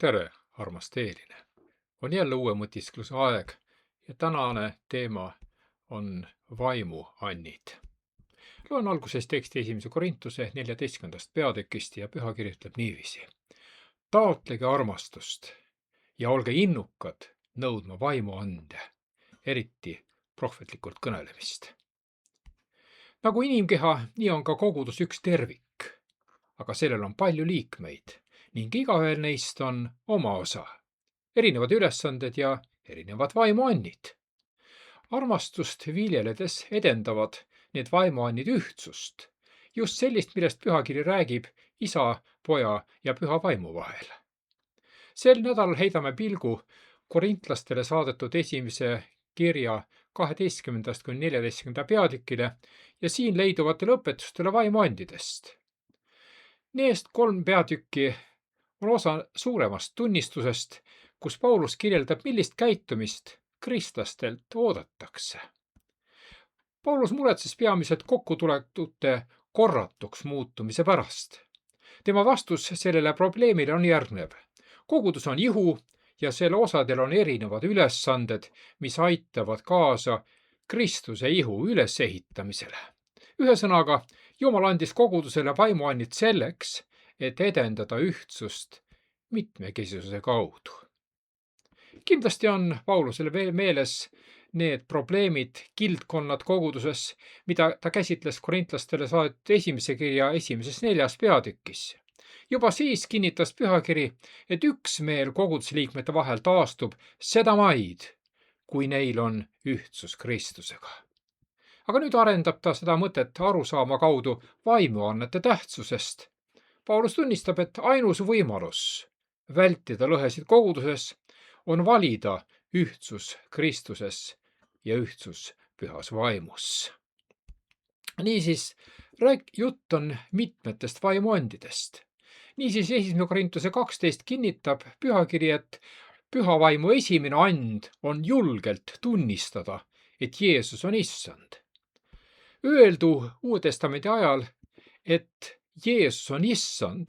Tere, armas teeline! On jälle uue mõtiskluse aeg ja tänane teema on vaimuannid. Loen alguses teksti 1. Korintuse 14. peatükist ja pühakiri ütleb niiviisi. Taotlege armastust ja olge innukad nõudma vaimuande, eriti prohvetlikult kõnelemist. Nagu inimkeha, nii on ka kogudus üks tervik, aga sellel on palju liikmeid ning igaühel neist on oma osa, erinevad ülesanded ja erinevad vaimuannid. Armastust viljeledes edendavad need vaimuannid ühtsust, just sellist, millest pühakiri räägib isa, poja ja püha vaimu vahel. Sel nädalal heidame pilgu korintlastele saadetud esimese kirja 12–14 peatükile ja siin leiduvatele õpetustele vaimuandidest. Neist 3 peatükki on osa suuremast tunnistusest, kus Paulus kirjeldab, millist käitumist kristlastelt oodatakse. Paulus muretses peamiselt kokkutulekute korratuks muutumise pärast. Tema vastus sellele probleemile on järgnev. Kogudus on ihu ja selle osadel on erinevad ülesanded, mis aitavad kaasa Kristuse ihu ülesehitamisele. Ühesõnaga, Jumal andis kogudusele vaimuannid selleks, et edendada ühtsust mitmekesisuse kaudu. Kindlasti on Paulusele veel meeles need probleemid, kildkonnad koguduses, mida ta käsitles korintlastele saadetud esimese kirja 1.4 peatükis. Juba siis kinnitas pühakiri, et üksmeel kogudusliikmete vahel taastub sedamaid, kui neil on ühtsus Kristusega. Aga nüüd arendab ta seda mõtet arusaama kaudu vaimuannete tähtsusest. Paulus tunnistab, et ainus võimalus vältida lõhesid koguduses on valida ühtsus Kristuses ja ühtsus pühas vaimus. Niisiis, jutt on mitmetest vaimuandidest. Niisiis 1. Korintuse 12 kinnitab pühakiri, et püha vaimu esimene and on julgelt tunnistada, et Jeesus on issand. Öeldu Uue Testamendi ajal, et Jeesus on issand,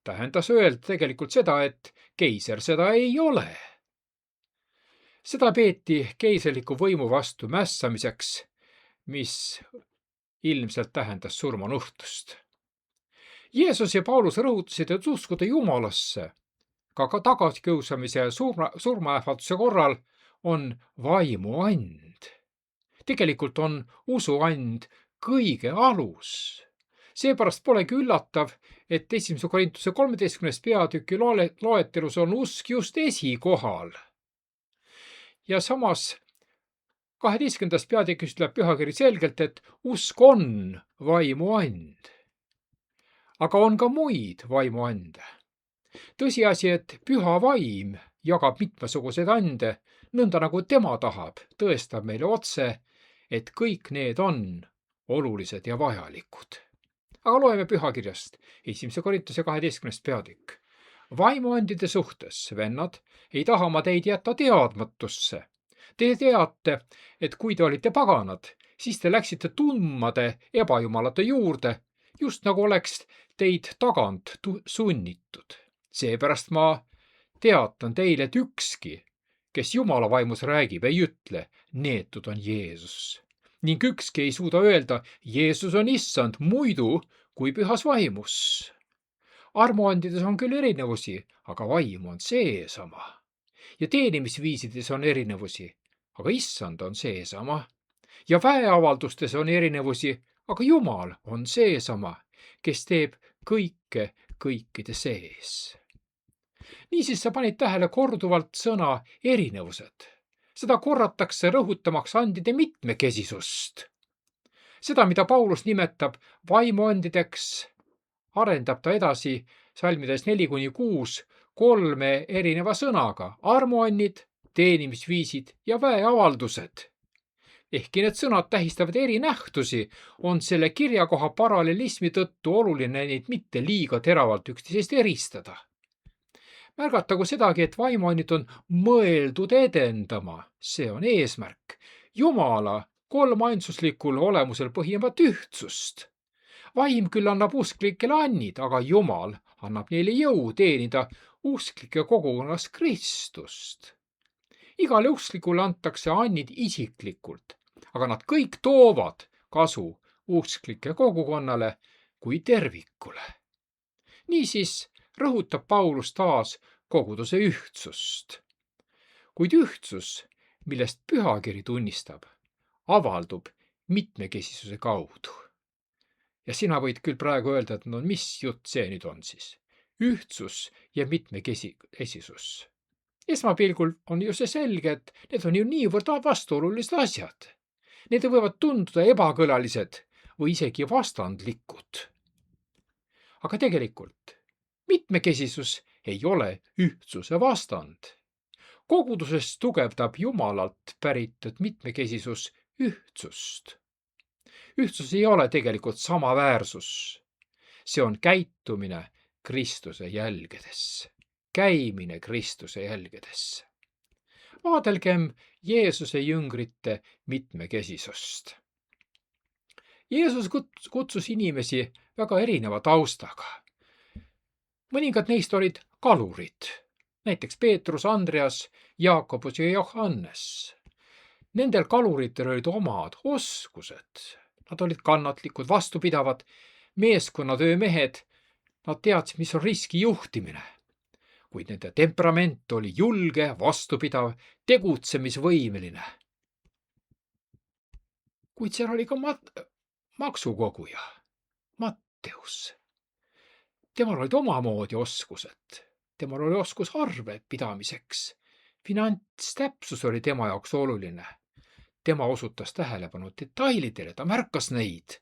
tähendas öelda tegelikult seda, et keiser seda ei ole. Seda peeti keisriliku võimu vastu mässamiseks, mis ilmselt tähendas surmanuhtlust. Jeesus ja Paulus rõhutasid, et uskuda Jumalasse ka tagakiusamise ja surmaähvarduse korral on vaimuand. Tegelikult on usuand kõige alus. Seepärast polegi üllatav, et 1. Korintuse 13. peatüki loetelus on usk just esikohal. Ja samas 12. peatükis ütleb pühakiri selgelt, et usk on vaimuand. Aga on ka muid vaimuande. Tõsiasi, et püha vaim jagab mitmesuguseid ande, nõnda nagu tema tahab, tõestab meile otse, et kõik need on olulised ja vajalikud. Aga loeme pühakirjast 1. Korintuse 12. peatükk. Vaimuandide suhtes, vennad, ei taha ma teid jätta teadmatusse. Te teate, et kui te olite paganad, siis te läksite tummade ebajumalate juurde, just nagu oleks teid tagant sunnitud. Seepärast ma teatan teile, et ükski, kes Jumala vaimus räägib, ei ütle, neetud on Jeesus. Ning ükski ei suuda öelda, Jeesus on issand, muidu kui pühas vaimus. Armuandides on küll erinevusi, aga vaim on seesama. Ja teenimisviisides on erinevusi, aga issand on seesama. Ja väeavaldustes on erinevusi, aga Jumal on seesama, kes teeb kõike kõikide sees. Niisiis sa panid tähele korduvalt sõna erinevused. Seda korratakse rõhutamaks andide mitmekesisust. Seda, mida Paulus nimetab vaimuandideks, arendab ta edasi salmides 4–6 3 erineva sõnaga: armuannid, teenimisviisid ja väeavaldused. Ehkki need sõnad tähistavad eri nähtusi, on selle kirjakoha parallelismi tõttu oluline neid mitte liiga teravalt üksteisest eristada. Märgatagu sedagi, et vaimuannid on mõeldud edendama, see on eesmärk, Jumala kolmainsuslikul olemusel põhinevat ühtsust. Vaim küll annab usklikele annid, aga Jumal annab neile jõu teenida usklike kogukonnas Kristust. Igale usklikule antakse annid isiklikult, aga nad kõik toovad kasu usklike kogukonnale kui tervikule. Niisiis rõhutab Paulus taas koguduse ühtsust. Kuid ühtsus, millest pühakiri tunnistab, avaldub mitmekesisuse kaudu. Ja sina võid küll praegu öelda, et no mis jutt see nüüd on siis? Ühtsus ja mitmekesisus. Esmapilgul on ju see selge, et need on ju niivõrd vastuolulised asjad. Need võivad tunduda ebakõlalised või isegi vastandlikud. Aga tegelikult mitmekesisus ei ole ühtsuse vastand. Koguduses tugevdab Jumalalt päritud mitmekesisus ühtsust. Ühtsus ei ole tegelikult samaväärsus. See on käitumine Kristuse jälgedes. Käimine Kristuse jälgedes. Vaadelgem Jeesuse jüngrite mitmekesisust. Jeesus kutsus inimesi väga erineva taustaga. Mõningad neist olid kalurid, näiteks Peetrus, Andreas, Jaakobus ja Johannes. Nendel kaluritel olid omad oskused. Nad olid kannatlikud, vastupidavad, meeskonnatöö mehed. Nad teadsid, mis on riski juhtimine. Kuid nende temperament oli julge, vastupidav, tegutsemisvõimeline. Kuid seal oli ka maksukoguja, Matteus. Temal olid omamoodi oskused. Temal oli oskus arve pidamiseks. Finantstäpsus oli tema jaoks oluline. Tema osutas tähelepanu detailidele, ta märkas neid.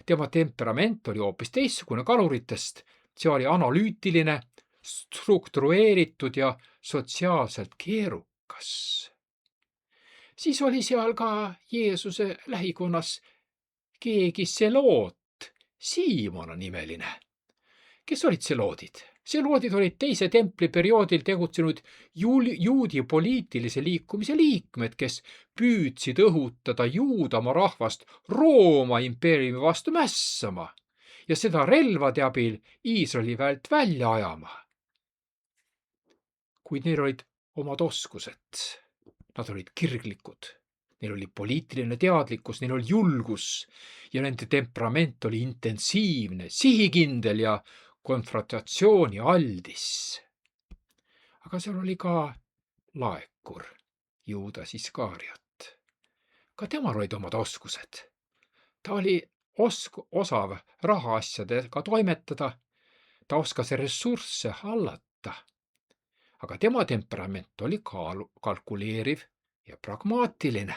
Tema temperament oli hoopis teistsugune kaluritest. See oli analüütiline, struktureeritud ja sotsiaalselt keerukas. Siis oli seal ka Jeesuse lähikonnas keegi Seloot, Siimona nimeline. Kes olid seloodid? Seloodid olid teise templi perioodil tegutsenud juudi poliitilise liikumise liikmed, kes püüdsid õhutada Juudamaa rahvast Rooma impeeriumi vastu mässama ja seda relvade abil Iisraeli väelt välja ajama. Kuid neil olid omad oskused. Nad olid kirglikud. Neil oli poliitiline teadlikkus, neil oli julgus ja nende temperament oli intensiivne, sihikindel ja konfrontatsiooni aldis. Aga seal oli ka laekur, Juudas Iskariot. Ka temal olid omad oskused. Ta oli osav rahaasjadega toimetada, ta oskas ressursse hallata. Aga tema temperament oli kalkuleeriv ja pragmaatiline.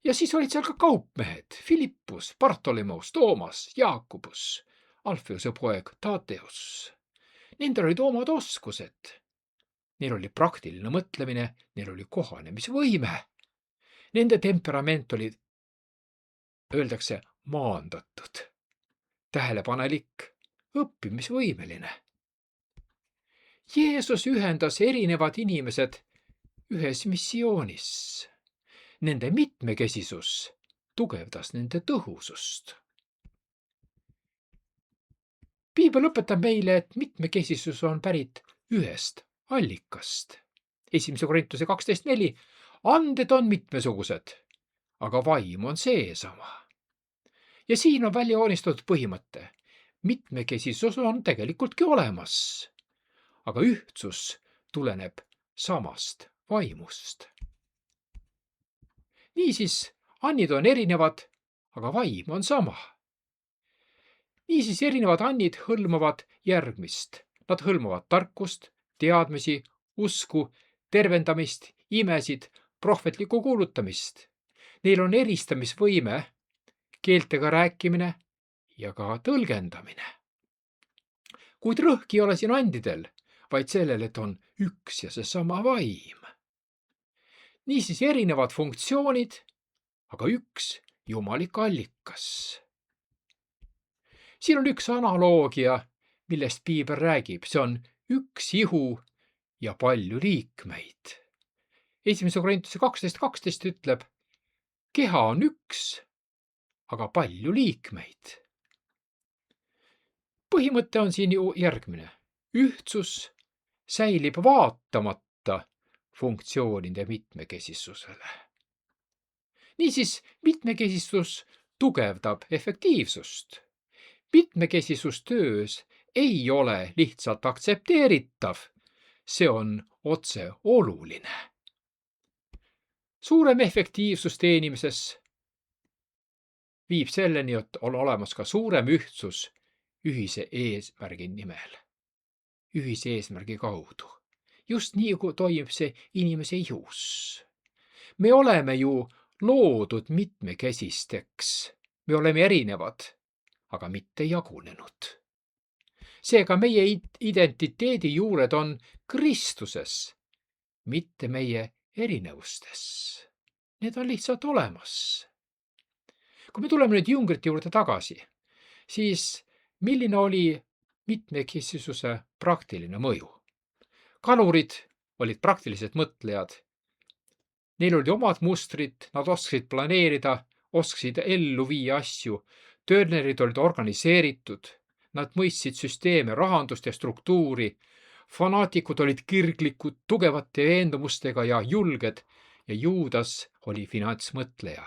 Ja siis olid seal ka kaupmehed, Filippus, Bartolomeus, Toomas, Jaakobus, Alfeuse poeg Tadeus. Nendel olid omad oskused. Neil oli praktiline mõtlemine, neil oli kohanemisvõime. Nende temperament oli, öeldakse, maandatud, tähelepanelik, õppimisvõimeline. Jeesus ühendas erinevad inimesed ühes missioonis. Nende mitmekesisus tugevdas nende tõhusust. Piibel õpetab meile, et mitmekesisus on pärit ühest allikast. 1. Korintuse 12.4. Anded on mitmesugused, aga vaim on seesama. Ja siin on välja joonistatud põhimõte. Mitmekesisus on tegelikultki olemas, aga ühtsus tuleneb samast vaimust. Niisiis, annid on erinevad, aga vaim on sama. Niisiis erinevad annid hõlmavad järgmist. Nad hõlmavad tarkust, teadmisi, usku, tervendamist, imesid, prohvetlikku kuulutamist. Neil on eristamisvõime, keeltega rääkimine ja ka tõlgendamine. Kuid rõhk ei ole siin andidel, vaid sellel, et on üks ja seesama vaim. Niisiis erinevad funktsioonid, aga üks jumalik allikas. Siin on üks analoogia, millest Piibel räägib. See on üks ihu ja palju liikmeid. 1. Korintuse 12.12 ütleb, keha on üks, aga palju liikmeid. Põhimõte on siin ju järgmine. Ühtsus säilib vaatamata funktsioonide mitmekesisusele. Niisiis, mitmekesisus tugevdab efektiivsust. Mitmekesisus töös ei ole lihtsalt aktsepteeritav, see on otse oluline. Suurem efektiivsus teenimises viib selleni, et on olemas ka suurem ühtsus ühise eesmärgi nimel, ühise eesmärgi kaudu. Just nii, kui toimub see inimese ihus. Me oleme ju loodud mitmekesisteks. Me oleme erinevad, aga mitte jagunenud. Seega meie identiteedi juured on Kristuses, mitte meie erinevustes. Need on lihtsalt olemas. Kui me tuleme nüüd jungrite juurde tagasi, siis milline oli mitmekesisuse praktiline mõju? Kalurid olid praktilised mõtlejad. Neil olid omad mustrid, nad oskasid planeerida, oskasid ellu viia asju. Töönerid olid organiseeritud, nad mõistsid süsteeme, rahandust ja struktuuri. Fanaatikud olid kirglikud, tugevate veendumustega ja julged ja Juudas oli finantsmõtleja.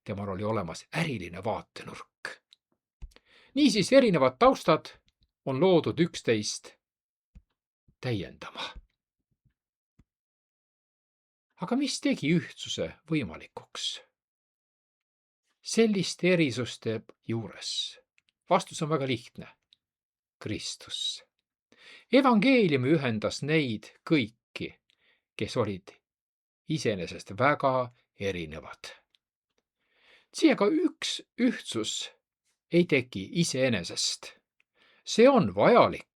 Temal oli olemas äriline vaatenurk. Niisiis erinevad taustad on loodud üksteist täiendama. Aga mis tegi ühtsuse võimalikuks? Selliste erisuste juures. Vastus on väga lihtne. Kristus. Evangeeliumi ühendas neid kõiki, kes olid iseenesest väga erinevad. Seega üks ühtsus ei teki iseenesest. See on vajalik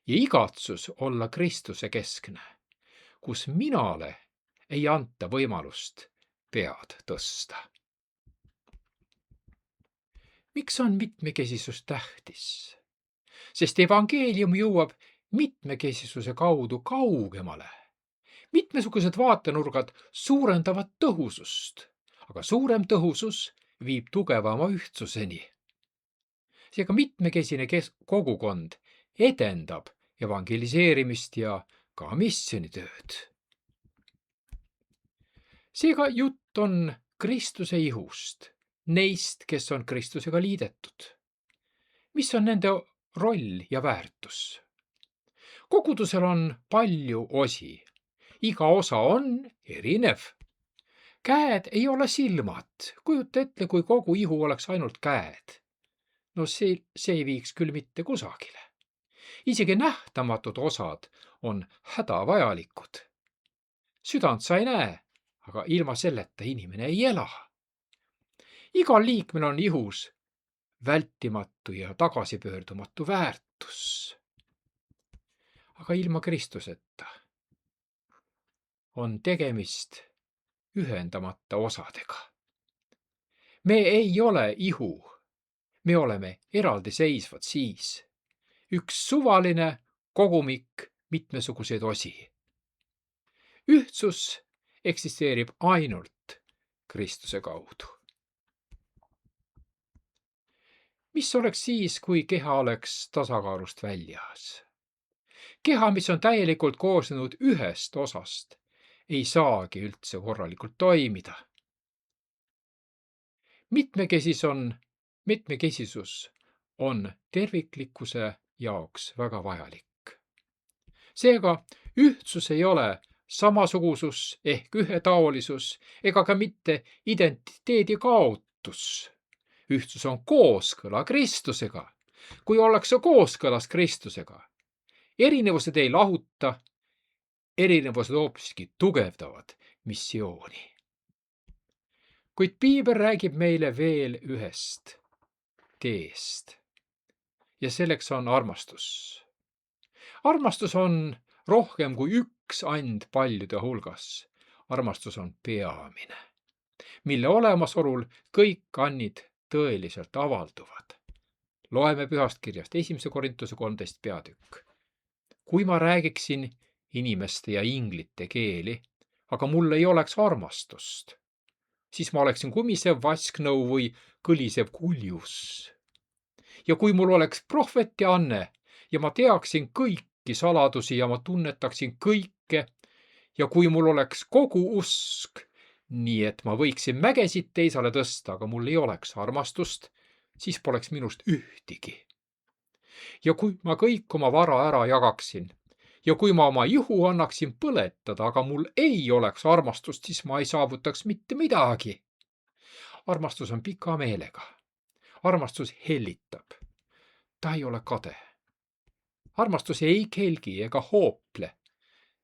ja igatsus olla Kristuse keskne, kus minale ei anta võimalust pead tõsta. Miks on mitmekesisus tähtis? Sest evangeelium jõuab mitmekesisuse kaudu kaugemale. Mitmesugused vaatenurgad suurendavad tõhusust, aga suurem tõhusus viib tugevama ühtsuseni. Seega mitmekesine kogukond edendab evangeliseerimist ja ka missioonitööd. Seega jutt on Kristuse ihust, neist, kes on Kristusega liidetud. Mis on nende roll ja väärtus? Kogudusel on palju osi. Iga osa on erinev. Käed ei ole silmad. Kujuta ette, kui kogu ihu oleks ainult käed. No see ei viiks küll mitte kusagile. Isegi nähtamatud osad on hädavajalikud. Südant sa ei näe, aga ilma selleta inimene ei ela. Igal liikmel on ihus vältimatu ja tagasipöördumatu väärtus. Aga ilma Kristuseta on tegemist ühendamata osadega. Me ei ole ihu, me oleme eraldiseisvad siis. Üks suvaline kogumik mitmesuguseid osi. Ühtsus eksisteerib ainult Kristuse kaudu. Mis oleks siis, kui keha oleks tasakaalust väljas? Keha, mis on täielikult koosnenud ühest osast, ei saagi üldse korralikult toimida. Mitmekesisus on terviklikkuse jaoks väga vajalik. Seega ühtsus ei ole samasugusus ehk ühetaolisus ega ka mitte identiteedi kaotus. Ühtsus on kooskõla Kristusega. Kui ollakse kooskõlas Kristusega, erinevused ei lahuta, erinevused hoopiski tugevdavad missiooni. Kuid Piibel räägib meile veel ühest teest ja selleks on armastus. Armastus on rohkem kui üks and paljude hulgas. Armastus on peamine, mille olemasolul kõik annid tõeliselt avalduvad. Loeme Pühast kirjast 1. Korintuse 13 peatükk. Kui ma räägiksin inimeste ja inglite keeli, aga mul ei oleks armastust, siis ma oleksin kumisev vasknõu või kõlisev kuljus. Ja kui mul oleks prohveti anne ja ma teaksin kõiki saladusi ja ma tunnetaksin kõike ja kui mul oleks kogu usk, nii et ma võiksin mägesid teisale tõsta, aga mul ei oleks armastust, siis poleks minust ühtigi. Ja kui ma kõik oma vara ära jagaksin ja kui ma oma ihu annaksin põletada, aga mul ei oleks armastust, siis ma ei saavutaks mitte midagi. Armastus on pika meelega. Armastus hellitab. Ta ei ole kade. Armastus ei kelgi ega hoople.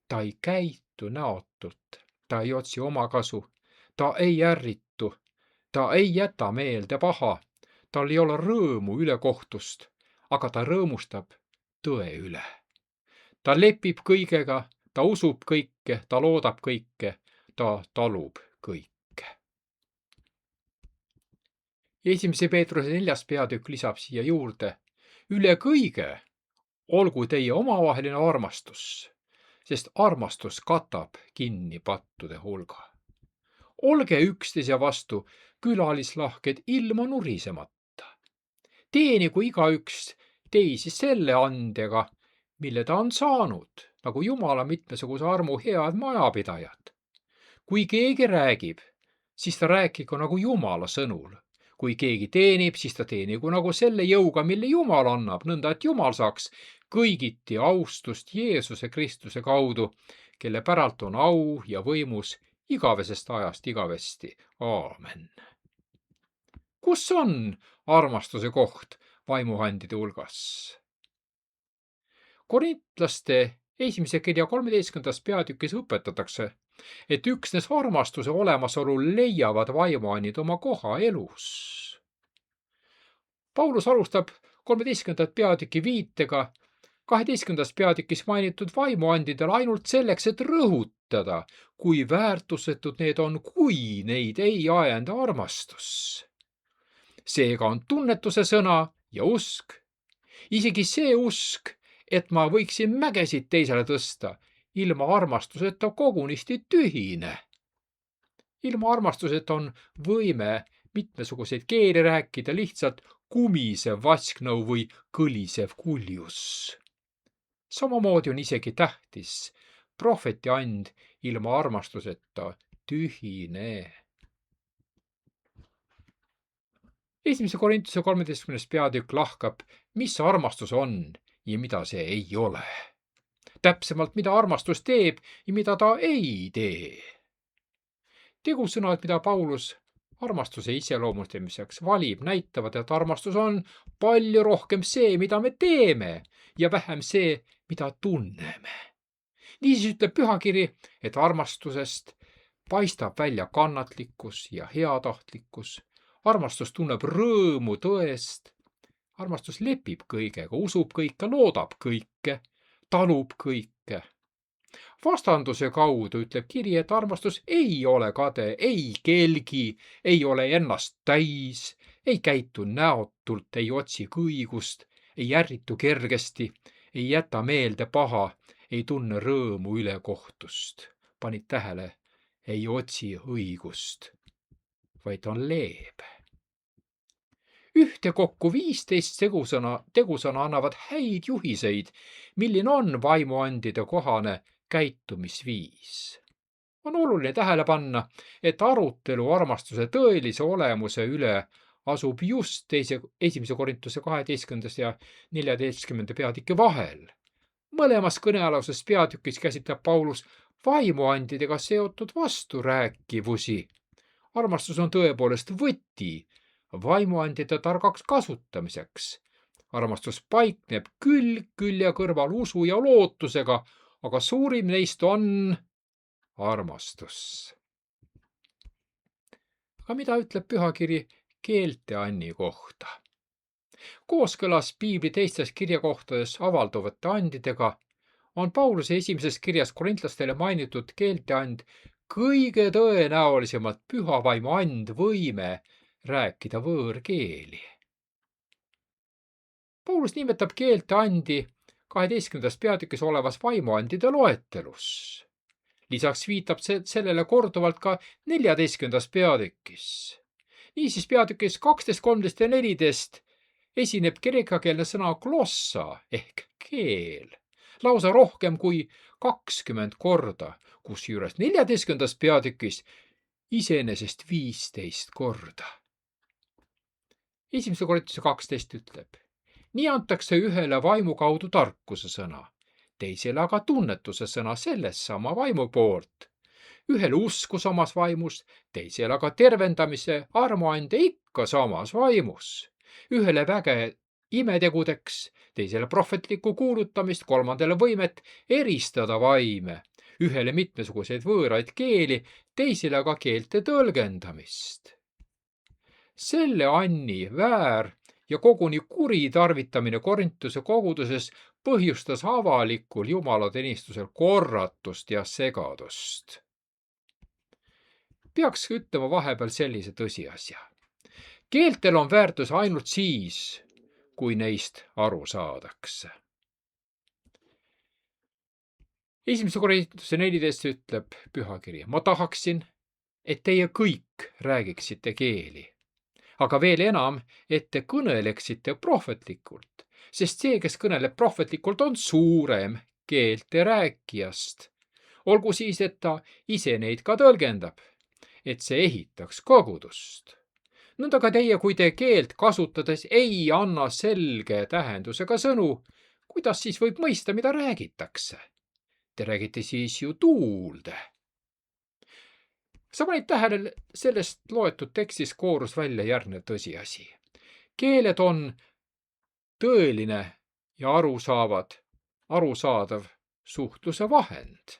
Ta ei käitu näotult. Ta ei otsi omakasu. Ta ei ärritu. Ta ei jäta meelde paha. Tal ei ole rõõmu ülekohtust, aga ta rõõmustab tõe üle. Ta lepib kõigega, ta usub kõike, ta loodab kõike, ta talub kõike. Ja 1. Peetruse 4. peatükk lisab siia juurde: üle kõige olgu teie omavaheline armastus, sest armastus katab kinni pattude hulga. Olge üksteise vastu külalislahked ilma nurisemata. Teenigu igaüks teisi selle andega, mille ta on saanud, nagu Jumala mitmesuguse armu head majapidajad. Kui keegi räägib, siis ta rääkigu nagu Jumala sõnul. Kui keegi teenib, siis ta teenigu nagu selle jõuga, mille Jumal annab, nõnda et Jumal saaks kõigiti austust Jeesuse Kristuse kaudu, kelle päralt on au ja võimus igavesest ajast igavesti. Aamen. Kus on armastuse koht vaimuandide hulgas? Korintlaste 1. kirja 13. peatükis õpetatakse, et üksnes armastuse olemasolul leiavad vaimuandid oma koha elus. Paulus alustab 13. peatüki viitega 12. peatükis mainitud vaimuandidel ainult selleks, et rõhutada, kui väärtusetud need on, kui neid ei ajenda armastus. Seega on tunnetuse sõna ja usk. Isegi see usk, et ma võiksin mägesid teisele tõsta, ilma armastuseta kogunisti tühine. Ilma armastuseta on võime mitmesuguseid keeli rääkida lihtsalt kumisev vasknõu või kõlisev kuljus. Samamoodi on isegi tähtis prohveti and ilma armastuseta tühine. 1. Korintuse 13. peatükk lahkab, mis armastus on ja mida see ei ole. Täpsemalt, mida armastus teeb ja mida ta ei tee. Tegusõnad, mida Paulus armastuse iseloomustamiseks valib, näitavad, et armastus on palju rohkem see, mida me teeme ja vähem see, mida tunneme. Niisiis ütleb pühakiri, et armastusest paistab välja kannatlikkus ja heatahtlikkus. Armastus tunneb rõõmu tõest. Armastus lepib kõigega, usub kõike, loodab kõike, talub kõike. Vastanduse kaudu ütleb kiri, et armastus ei ole kade, ei kelgi, ei ole ennast täis, ei käitu näotult, ei otsi õigust, ei ärritu kergesti, ei jäta meelde paha, ei tunne rõõmu ülekohtust. Panid tähele, ei otsi õigust, vaid on leebe. Ühtekokku 15 tegusõna annavad häid juhiseid, milline on vaimuandide kohane käitumisviis. On oluline tähele panna, et arutelu armastuse tõelise olemuse üle asub just 1. Korintuse 12. ja 14. peatüki vahel. Mõlemas kõnealuses peatükis käsitleb Paulus vaimuandidega seotud vasturääkivusi. Armastus on tõepoolest võti vaimuandide targaks kasutamiseks. Armastus paikneb külg külje kõrval usu ja lootusega, aga suurim neist on armastus. Aga mida ütleb pühakiri keelteanni kohta? Kooskõlas piibli teistes kirjakohtades avalduvate andidega on Pauluse esimeses kirjas korintlastele mainitud keelteand kõige tõenäolisemalt püha vaimu and, võime rääkida võõrkeeli. Paulus nimetab keelteandi 12. peatükis olevas vaimuandide loetelus. Lisaks viitab sellele korduvalt ka 14. peatükis. Niisiis peatükis 12, 13 ja 14 esineb kreekakeelne sõna glossa ehk keel lausa rohkem kui 20 korda, kusjuures 14. peatükis iseenesest 15 korda. 1. Korintuse 12 ütleb: nii antakse ühele vaimu kaudu tarkuse sõna, teisele aga tunnetuse sõna sellest sama vaimu poolt. Ühele usku samas vaimus, teisele aga tervendamise armuande ikka samas vaimus. Ühele väge imetegudeks, teisele prohvetlikku kuulutamist, kolmandale võimet eristada vaime, ühele mitmesuguseid võõraid keeli, teisele aga keelte tõlgendamist. Selle anni väär ja koguni kuritarvitamine Korintuse koguduses põhjustas avalikul jumalateenistusel korratust ja segadust. Peaks ütlema vahepeal sellise tõsiasja. Keeltel on väärtus ainult siis, kui neist aru saadakse. 1. Korintuse 14 ütleb pühakiri: ma tahaksin, et teie kõik räägiksite keeli, aga veel enam, et te kõneleksite prohvetlikult, sest see, kes kõneleb prohvetlikult, on suurem keelte rääkijast. Olgu siis, et ta ise neid ka tõlgendab, et see ehitaks kogudust. Nõnda ka teie, kui te keelt kasutades ei anna selge tähendusega sõnu, kuidas siis võib mõista, mida räägitakse? Te räägite siis ju tuulde. Sa panid tähele, sellest loetud tekstis koorus välja järgnev tõsiasi. Keeled on tõeline ja arusaadav suhtluse vahend.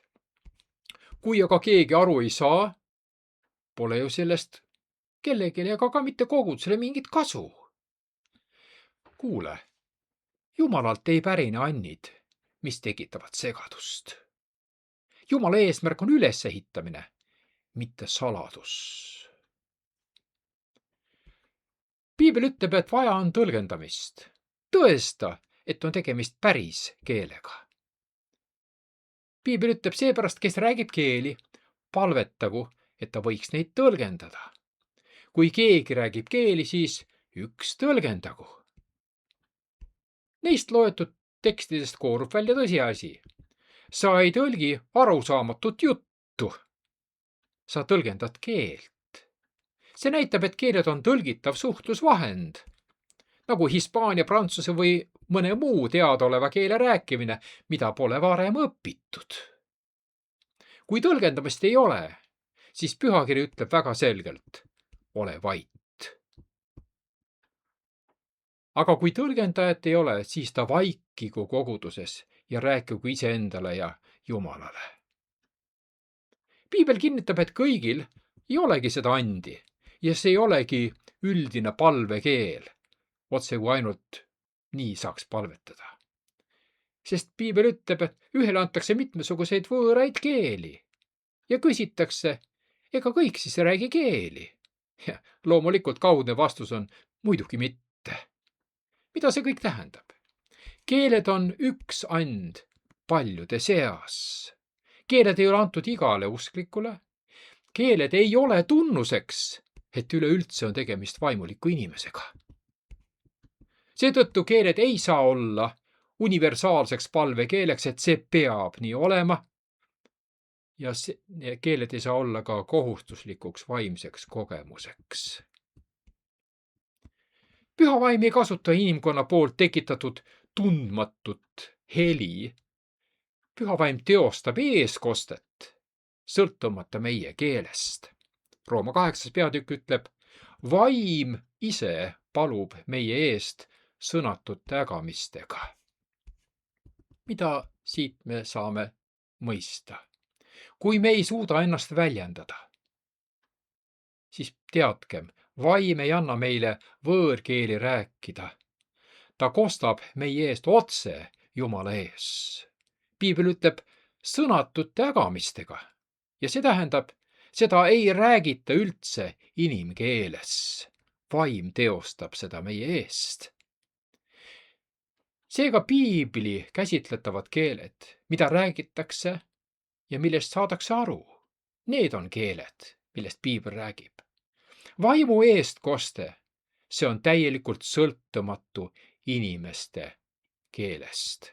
Kui aga keegi aru ei saa, pole ju sellest kellelegi ega ka mitte kogudusele mingit kasu. Kuule, Jumalalt ei pärine annid, mis tekitavad segadust. Jumala eesmärk on ülesehitamine, mitte saladus. Piibel ütleb, et vaja on tõlgendamist. Tõesta, et on tegemist päris keelega. Piibel ütleb seepärast, kes räägib keeli, palvetagu, et ta võiks neid tõlgendada. Kui keegi räägib keeli, siis üks tõlgendagu. Neist loetud tekstidest koorub välja tõsiasi. Sa ei tõlgi arusaamatut juttu. Sa tõlgendad keelt. See näitab, et keeled on tõlgitav suhtlusvahend, nagu hispaania, prantsuse või mõne muu teadaoleva keele rääkimine, mida pole varem õpitud. Kui tõlgendamist ei ole, siis pühakiri ütleb väga selgelt: ole vait. Aga kui tõlgendajat ei ole, siis ta vaikigu koguduses ja rääkigu iseendale ja Jumalale. Piibel kinnitab, et kõigil ei olegi seda andi ja see ei olegi üldine palvekeel, otse kui ainult nii saaks palvetada. Sest Piibel ütleb, et ühele antakse mitmesuguseid võõraid keeli ja küsitakse, ega kõik siis räägi keeli. Ja loomulikult kaudne vastus on muidugi mitte. Mida see kõik tähendab? Keeled on üks and paljude seas. Keeled ei ole antud igale usklikule. Keeled ei ole tunnuseks, et üleüldse on tegemist vaimuliku inimesega. Seetõttu keeled ei saa olla universaalseks palvekeeleks, et see peab nii olema. Ja keeled ei saa olla ka kohustuslikuks vaimseks kogemuseks. Püha vaim ei kasuta inimkonna poolt tekitatud tundmatut heli. Püha vaim teostab eeskostet, sõltumata meie keelest. Rooma 8. peatükk ütleb: vaim ise palub meie eest sõnatute ägamistega. Mida siit me saame mõista? Kui me ei suuda ennast väljendada, siis teadkem, vaim ei anna meile võõrkeeli rääkida. Ta kostab meie eest otse Jumala ees. Piibel ütleb sõnatute ägamistega ja see tähendab, seda ei räägita üldse inimkeeles. Vaim teostab seda meie eest. Seega piibli käsitletavad keeled, mida räägitakse ja millest saadakse aru, need on keeled, millest piibel räägib. Vaimu eestkoste, See on täielikult sõltumatu inimeste keelest.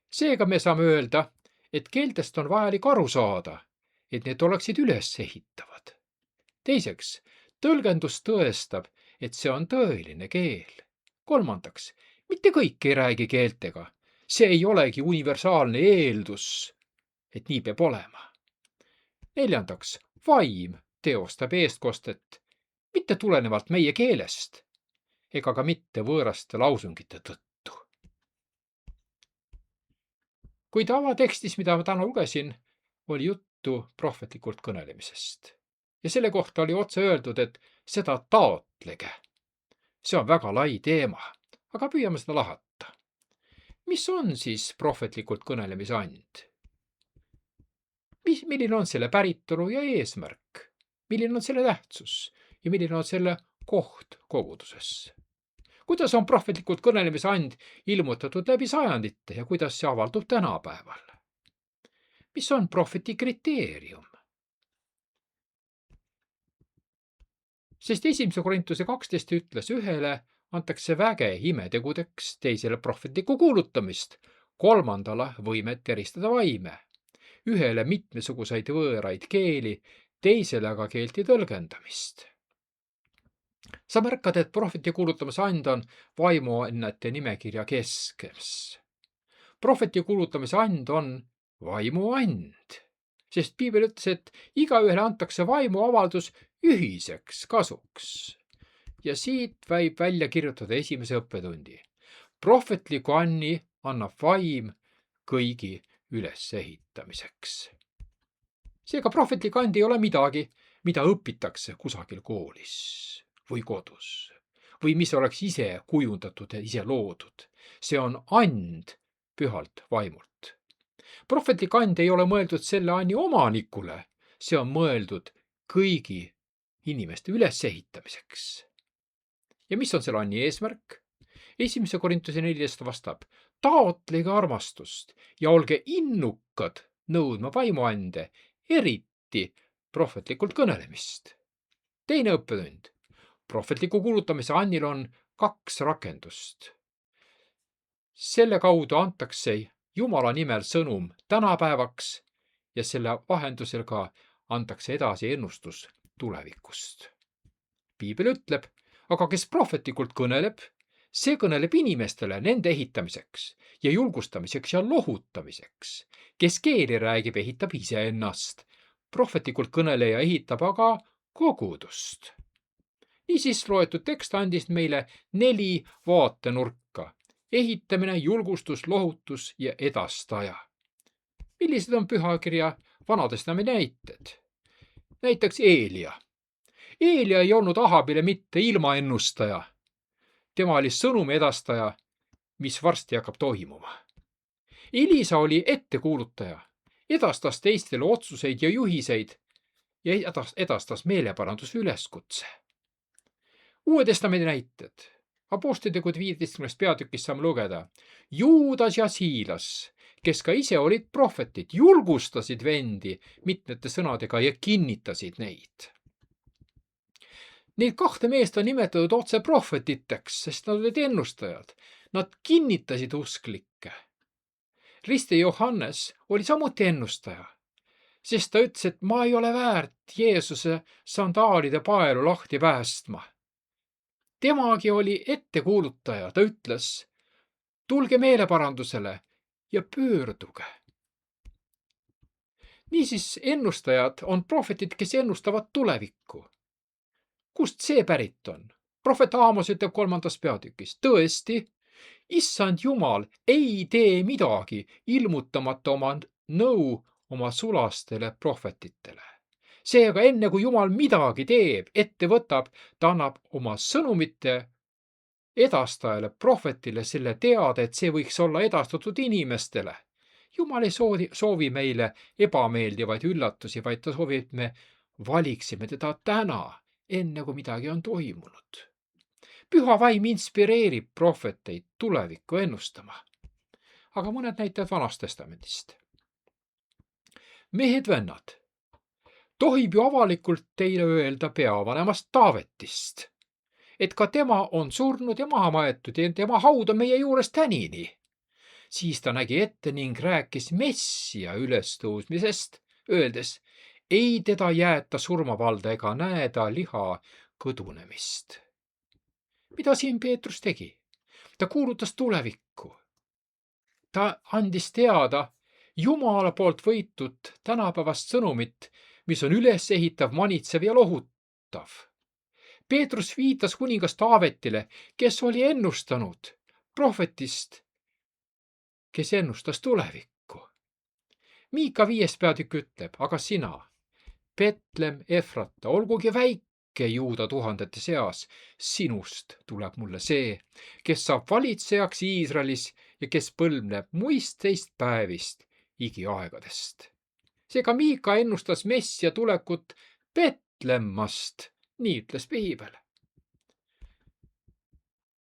Seega me saame öelda, et keeltest on vajalik aru saada, et need oleksid ülesehitavad. Teiseks, tõlgendus tõestab, et see on tõeline keel. Kolmandaks, mitte kõik ei räägi keeltega. See ei olegi universaalne eeldus, et nii peab olema. Neljandaks, vaim teostab eestkostet mitte tulenevalt meie keelest ega ka mitte võõraste lausungite tõttu. Kuid avatekstis, mida ma täna lugesin, oli juttu prohvetlikult kõnelemisest. Ja selle kohta oli otse öeldud, et seda taotlege. See on väga lai teema, aga püüame seda lahata. Mis on siis prohvetlikult kõnelemise and? Milline on selle päritolu ja eesmärk? Milline on selle tähtsus ja milline on selle koht koguduses? Kuidas on prohvetlikult kõnelemise and ilmutatud läbi sajandite ja kuidas see avaldub tänapäeval? Mis on prohveti kriteerium? Sest 1. Korintuse 12 ütles, ühele antakse väge imetegudeks, teisele prohvetlikku kuulutamist, kolmandale võimet eristada vaime, ühele mitmesuguseid võõraid keeli, teisele aga keelti tõlgendamist. Sa märkad, et prohveti kuulutamise and on vaimuannete nimekirja keskmes. Prohveti kuulutamise and on vaimuand, sest piibel ütles, et igaühele antakse vaimuavaldus ühiseks kasuks. Ja siit võib välja kirjutada esimese õppetundi. Prohvetliku anni annab vaim kõigi ülesehitamiseks. Seega prohvetlik and ei ole midagi, mida õpitakse kusagil koolis või kodus või mis oleks ise kujundatud ja ise loodud. See on and pühalt vaimult. Prohvetlik and ei ole mõeldud selle anni omanikule, see on mõeldud kõigi inimeste ülesehitamiseks. Ja mis on selle anni eesmärk? 1. Korintuse 14 vastab, taotlege armastust ja olge innukad nõudma vaimuande, eriti prohvetlikult kõnelemist. Teine õppetund. Prohvetliku kuulutamise annil on 2 rakendust. Selle kaudu antakse Jumala nimel sõnum tänapäevaks ja selle vahendusel ka antakse edasi ennustus tulevikust. Piibel ütleb, aga kes prohvetlikult kõneleb, see kõneleb inimestele nende ehitamiseks ja julgustamiseks ja lohutamiseks. Kes keeli räägib, ehitab iseennast. Prohvetlikult kõneleja ehitab aga kogudust. Niisiis loetud tekst andis meile 4 vaatenurka. Ehitamine, julgustus, lohutus ja edastaja. Millised on pühakirja Vanatestamendi näited? Näiteks Eelia. Eelia ei olnud Ahabile mitte ilmaennustaja. Tema oli sõnumi edastaja, mis varsti hakkab toimuma. Elisa oli ettekuulutaja, edastas teistele otsuseid ja juhiseid ja edastas meeleparanduse üleskutse. Uue testamendi näited. Apostlitegude 15. peatükis saame lugeda. Juudas ja Siilas, kes ka ise olid prohvetid, julgustasid vendi mitmete sõnadega ja kinnitasid neid. Neid 2 meest on nimetatud otse prohvetiteks, sest nad olid ennustajad. Nad kinnitasid usklikke. Riste Johannes oli samuti ennustaja, sest ta ütles, et ma ei ole väärt Jeesuse sandaalide paelu lahti päästma. Temagi oli ettekuulutaja, ta ütles, tulge meeleparandusele ja pöörduge. Niisiis ennustajad on prohvetid, kes ennustavad tulevikku. Kust see pärit on? Prohvet Aamos ütleb 3. peatükis. Tõesti, issand Jumal ei tee midagi ilmutamata oma nõu oma sulastele prohvetitele. Seega enne kui Jumal midagi teeb, ette võtab, ta annab oma sõnumite edastajale, prohvetile selle teada, et see võiks olla edastatud inimestele. Jumal ei soovi meile ebameeldivaid üllatusi, vaid ta soovib, et me valiksime teda täna, enne kui midagi on toimunud. Püha vaim inspireerib prohveteid tulevikku ennustama. Aga mõned näitajad Vanast Testamendist. Mehed-vennad, tohib ju avalikult teile öelda peavanemast Taavetist. et ka tema on surnud ja maha maetud ja tema haud on meie juures tänini. Siis ta nägi ette ning rääkis Messia ülestõusmisest, öeldes, ei teda jäeta surmavalda ega näe ta liha kõdunemist. Mida siin Peetrus tegi? Ta kuulutas tulevikku. Ta andis teada Jumala poolt võitud tänapäevast sõnumit, mis on ülesehitav, manitsev ja lohutav. Peetrus viitas kuningas Taavetile, kes oli ennustanud prohvetist, kes ennustas tulevikku. Miika 5. peatükk ütleb, aga sina, Betlem Efrata, olgugi väike Juuda tuhandete seas, sinust tuleb mulle see, kes saab valitsejaks Iisraelis ja kes põlvneb muistteist päevist igiaegadest. Seega Miika ennustas Messia tulekut Betlemmast, nii ütles piibel.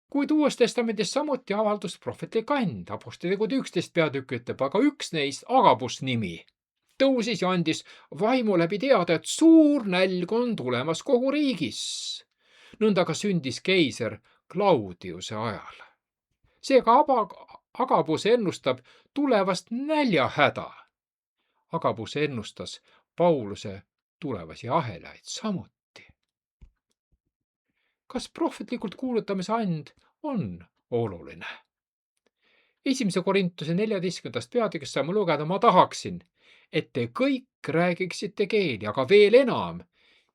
Kuid Uues Testamendis samuti avaldus prohvetlik and. Apostlitegude 11. peatükk ütleb, aga üks neist, Agabus nimi, tõusis ja andis vaimu läbi teada, et suur nälg on tulemas kogu riigis. Nõnda ka sündis keiser Claudiuse ajal. Seega Agabus ennustab tulevast näljahäda. Agabus ennustas Pauluse tulevasi ahelaid samuti. Kas prohvetlikult kuulutamise and on oluline? 1. Korintuse 14. peatükis saame lugeda, ma tahaksin, et te kõik räägiksite keeli, aga veel enam,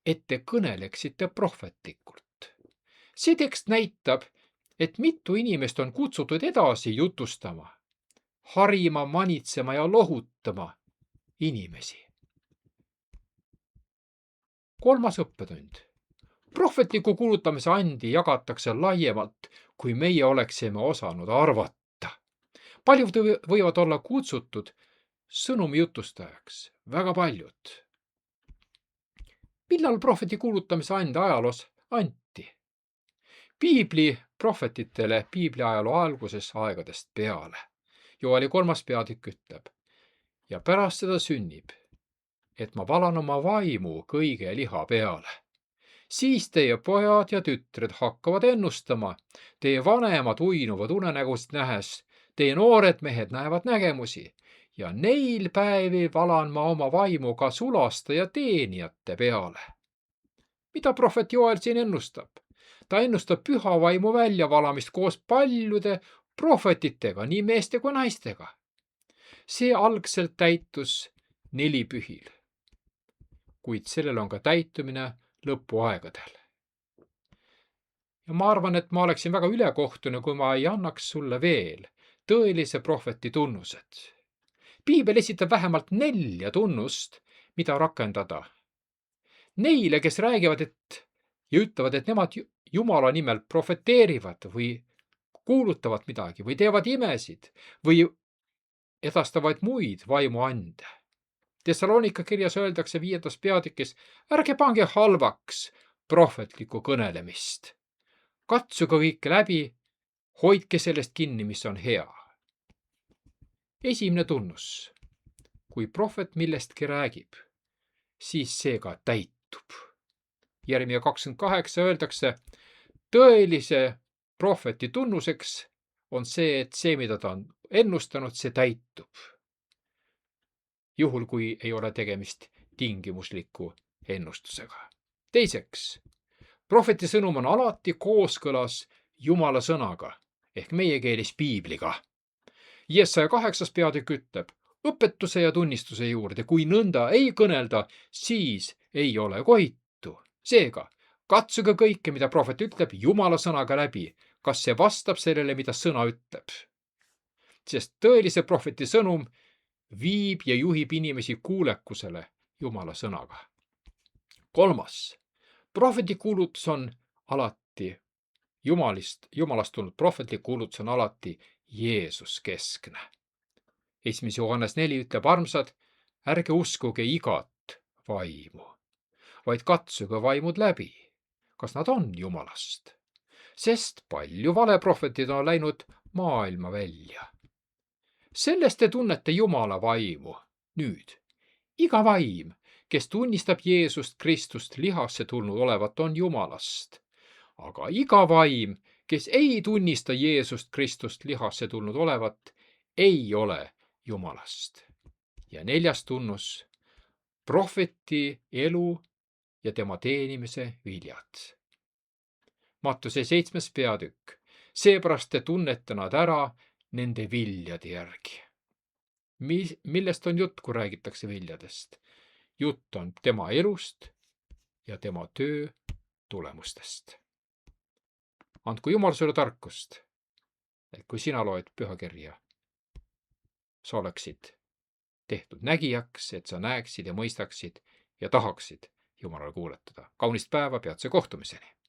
et te kõneleksite prohvetlikult. See tekst näitab, et mitu inimest on kutsutud edasi jutustama, harima, manitsema ja lohutama inimesi. 3. õppetund. Prohvetliku kuulutamise andi jagatakse laiemalt, kui meie oleksime osanud arvata. Paljud võivad olla kutsutud sõnumi jutustajaks, väga paljud. Millal prohveti kuulutamise and ajaloos anti? Piibli prohvetitele piibli ajaloo alguses aegadest peale. Joeli 3. peatükk ütleb, ja pärast seda sünnib, et ma valan oma vaimu kõige liha peale. Siis teie pojad ja tütred hakkavad ennustama, teie vanemad uinuvad unenägusid nähes, teie noored mehed näevad nägemusi ja neil päevil valan ma oma vaimu ka sulaste ja teenijate peale. Mida prohvet Joel siin ennustab? Ta ennustab püha vaimu väljavalamist koos paljude prohvetitega, nii meeste kui naistega. See algselt täitus nelipühil, kuid sellel on ka täitumine lõpuaegadel. Ja ma arvan, et ma oleksin väga ülekohtune, kui ma ei annaks sulle veel tõelise prohveti tunnused. Piibel esitab vähemalt 4 tunnust, mida rakendada. Neile, kes räägivad ja ütlevad, et nemad Jumala nimel profeteerivad või kuulutavad midagi või teevad imesid või edastavad muid vaimuande. Thessalonika kirjas öeldakse 5. peatükis, ärge pange halvaks prohvetlikku kõnelemist. Katsuge kõike läbi, hoidke sellest kinni, mis on hea. Esimene tunnus. Kui prohvet millestki räägib, siis see ka täitub. Jeremia 28 öeldakse, tõelise prohveti tunnuseks on see, et see, mida ta on ennustanud, see täitub. Juhul, kui ei ole tegemist tingimusliku ennustusega. Teiseks, prohveti sõnum on alati kooskõlas Jumala sõnaga ehk meie keelis piibliga. Jesaja 8. peatükk ütleb, õpetuse ja tunnistuse juurde, kui nõnda ei kõnelda, siis ei ole koitu. Seega, katsuge kõike, mida prohvet ütleb, Jumala sõnaga läbi, kas see vastab sellele, mida sõna ütleb. Sest tõelise prohveti sõnum viib ja juhib inimesi kuulekusele Jumala sõnaga. 3. Prohvetlik kuulutus on alati Jumalast tulnud prohvetlik kuulutus on alati Jeesus keskne. 1. Johannes 4 ütleb, armsad, ärge uskuge igat vaimu, vaid katsuge vaimud läbi, kas nad on Jumalast. Sest palju valeprohvetid on läinud maailma välja. Sellest te tunnete Jumala vaimu. Nüüd, iga vaim, kes tunnistab Jeesust Kristust lihasse tulnud olevat, on Jumalast. Aga iga vaim, kes ei tunnista Jeesust Kristust lihasse tulnud olevat, ei ole Jumalast. Ja 4. tunnus, prohveti elu ja tema teenimise viljad. Mattuse 7. peatükk. Seepärast te tunnete nad ära nende viljade järgi. Millest on jutt, kui räägitakse viljadest? Jutt on tema elust ja tema töö tulemustest. Andku Jumal sulle tarkust, et kui sina loed pühakirja, sa oleksid tehtud nägijaks, et sa näeksid ja mõistaksid ja tahaksid Jumalale kuuletada. Kaunist päeva, peatse kohtumiseni!